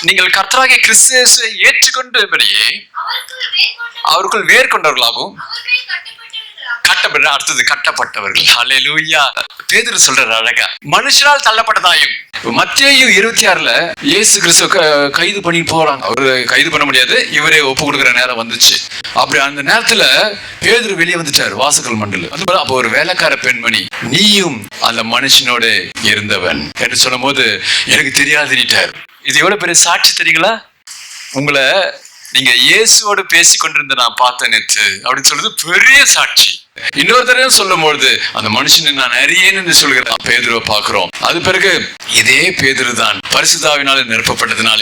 நீங்கள் கர்த்தராகிய கிறிஸ்து இயேசுவை ஏற்றுக்கொண்டபடியே அவருக்குள் வேர் கொண்டவர்களாகவும் அடுத்தது கட்டப்பட்டவர்கள். ஹல்லேலூயா. பேதுரு சொல்றாரு அழகா, மனுஷரால் தள்ளப்பட்டதாயும். மத்தேயு 26 இயேசு கிறிஸ்து கைது பண்ணி போறாங்க. அவரு கைது பண்ண முடியாது, இவரே ஒப்பு கொடுக்குற நேரம் வந்துச்சு. அப்படி அந்த நேரத்துல பேதுரு வெளியே வந்துட்டாரு வாசகல் மண்டல. அப்போ ஒரு வேலைக்கார பெண்மணி, நீயும் அந்த மனுஷனோட இருந்தவன் என்று சொல்லும் போது எனக்கு தெரியாதுட்டார். இது எவ்வளவு பெரிய சாட்சி தெரியுங்களா? உங்களை நீங்க இயேசுவோடு பேசி கொண்டிருந்த நான் பார்த்தேன் நேற்று அப்படின்னு சொல்றது பெரிய சாட்சி. இன்னொரு தடவை சொல்லும் பொழுது அந்த மனுஷனை நான் அறியேன்னு சொல்கிறேன். பேதுருவை பாக்குறோம். அது பிறகு இதே பேதுரு தான் பரிசுத்தாவினால நிரப்பப்பட்டதுனால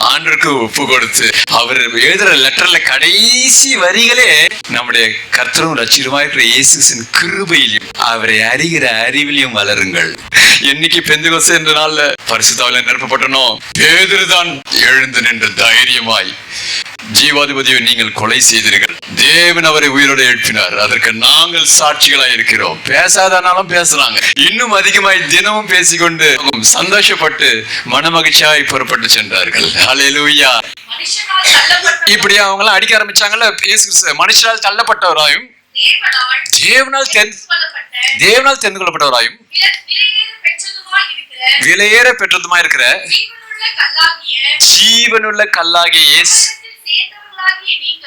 ஆண்டவருக்கு ஒப்பு கொடுத்து அவர் எழுதுற லெட்டர்ல கடைசி வரிகளே நம்முடைய கர்த்தரும் ரட்சகருமாய் இருக்கிற இயேசுவின் கிருபையிலும் அவரை அறிகிற அறிவிலையும் வளருங்கள். என்னைக்கு பெந்தெகோஸ்தே என்ற நாள்ல பரிசுத்தாவில நிரப்பப்பட்டனோ, பேதுரு தான் எழுந்து நின்று தைரியமாய், ஜீவாதிபதியை நீங்கள் கொலை செய்தீர்கள், தேவன் அவரை உயிரோடு எழுப்பினார், அதற்கு நாங்கள் சாட்சிகளாய் இருக்கிறோம். பேசாதனாலும் பேசுறாங்க, இன்னும் அதிகமாய் தினமும் பேசிக்கொண்டு சந்தோஷப்பட்டு மனமகிழ்ச்சியாய் புறப்பட்டு சென்றார்கள். ஹல்லேலூயா. இப்படி அவங்க எல்லாம் அடிக்க ஆரம்பிச்சாங்கல்ல. மனுஷரால் தள்ளப்பட்டவராயும் தேவனால் தெரிந்து கொள்ளப்பட்டவராயும் விலையேற பெற்றதுமா இருக்கிற ஜீவனுள்ள கல்லாகிய இயேசு.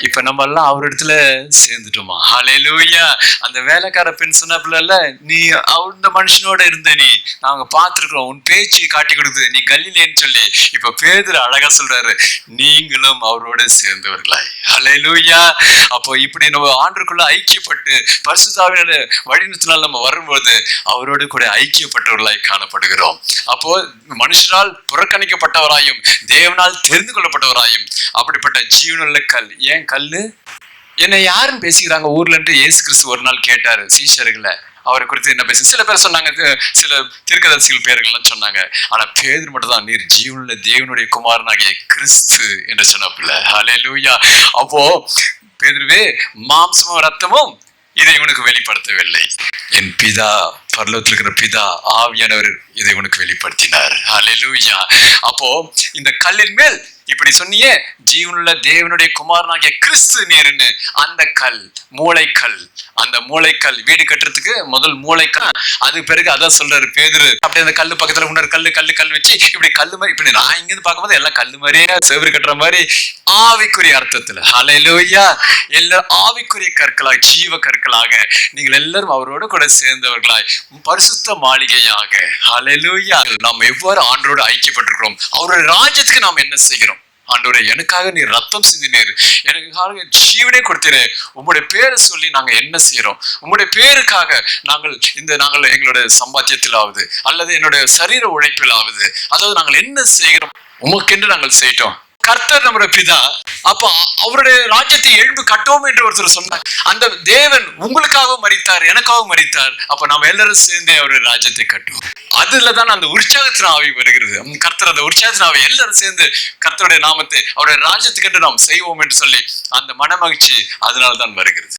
இப்ப நம்ம எல்லாம் அவர் இடத்துல சேர்ந்துட்டோமா? ஹல்லேலூயா. அந்த வேலைக்கார பெண் சொன்னப்பல, நீ அந்த மனுஷனோட இருந்த, நீ நாங்க பார்த்திருக்கிறோம், உன் பேச்சு காட்டி கொடுக்குது, நீ கலிலேன்னு சொல்லி. இப்ப பேதுரு அழகா சொல்றாரு, நீங்களும் அவரோட சேர்ந்தவர்களாய். ஹல்லேலூயா. அப்போ இப்படி நம்ம ஆண்டவருக்குள்ள ஐக்கியப்பட்டு பரிசுத்தாவியோட வழிநடத்தினால் நம்ம வரும்போது அவரோடு கூட ஐக்கியப்பட்டவர்களாய் காணப்படுகிறோம். அப்போ மனுஷனால் புறக்கணிக்கப்பட்டவராயும் தேவனால் தெரிந்து கொள்ளப்பட்டவராயும் அப்படிப்பட்ட ஜீவனுள்ள கல். ஏன் கல்லு? என்னை யாருன்னு பேசிக்கிறாங்க ஊர்ல இயேசு கிறிஸ்து ஒரு நாள் கேட்டாரு சீஷர்களை, அவரை குறித்து என்ன பேச. சில பேர் சொன்னாங்க, சில தீர்க்கதரிசிகள் பேர்கள்லாம் சொன்னாங்க. ஆனா பேதுரு மட்டும் தான், நீர் ஜீவனுள்ள தேவனுடைய குமாரனாகிய கிறிஸ்து என்று சொன்னப்பில்ல. ஹல்லேலூயா. அப்போ பேதுருவே, மாம்சமும் ரத்தமும் இதை உனக்கு வெளிப்படுத்தவில்லை, என் பிதா பரலோகத்தில் இருக்கிற பிதா ஆவியானவர் இதை உனக்கு வெளிப்படுத்தினார். ஹல்லேலூயா. அப்போ இந்த கல்லின் மேல் இப்படி சொன்னியே, ஜீவனுள்ள தேவனுடைய குமாரனாகிய கிறிஸ்து நேருன்னு, அந்த கல் மூளைக்கல். அந்த மூளைக்கல் வீடு கட்டுறதுக்கு முதல் மூளைக்கல். அது பிறகு அதான் சொல்றாரு பேதுரு. அப்படி அந்த கல்லு பக்கத்துல இன்னொரு கல்லு வச்சு இப்படி கல்லு மாதிரி, இப்படி நான் இங்கிருந்து பார்க்கும்போது எல்லாம் கல்லு மாதிரியே செவரு கட்டுற மாதிரி ஆவிக்குரிய அர்த்தத்துல. ஹல்லேலூயா. எல்லாரும் ஆவிக்குரிய கற்களாய், ஜீவ கற்களாக நீங்கள் எல்லாரும் அவரோடு கூட சேர்ந்தவர்களாய் பரிசுத்த மாளிகையாக. ஹல்லேலூயா. நாம் எவ்வாறு ஆண்டவரோடு ஐக்கியப்பட்டிருக்கிறோம், அவருடைய ராஜ்யத்துக்கு நாம் என்ன செய்கிறோம்? ஆண்டவரே, எனக்காக நீ ரத்தம் சிந்தினீர், எனக்காக ஜீவனே கொடுத்தீரே, உங்களுடைய பேரை சொல்லி நாங்க என்ன செய்யறோம்? உங்களுடைய பேருக்காக நாங்கள் எங்களுடைய சம்பாத்தியத்திலாவது அல்லது என்னுடைய சரீர உழைப்பிலாவது, அதாவது நாங்கள் என்ன செய்கிறோம்? உமக்கென்று நாங்கள் செய்யட்டோம். கர்த்தர் நம்முடைய பிதா. அப்ப அவருடைய ராஜ்யத்தை எழும்பு கட்டுவோம் என்று ஒருத்தர் சொன்னார். அந்த தேவன் உங்களுக்காகவும் மரித்தார், எனக்காகவும் மரித்தார். அப்ப நாம எல்லாரும் சேர்ந்தே அவருடைய ராஜ்யத்தை கட்டுவோம். அதுலதான் அந்த உற்சாகத்தின் ஆவி வருகிறது. கர்த்தர் அந்த உற்சாகத்தின் ஆவி எல்லாரும் சேர்ந்து கர்த்தருடைய நாமத்தை அவருடைய ராஜ்யத்துக்கு நாம் செய்வோம் என்று சொல்லி அந்த மனமகிழ்ச்சி அதனால்தான் வருகிறது.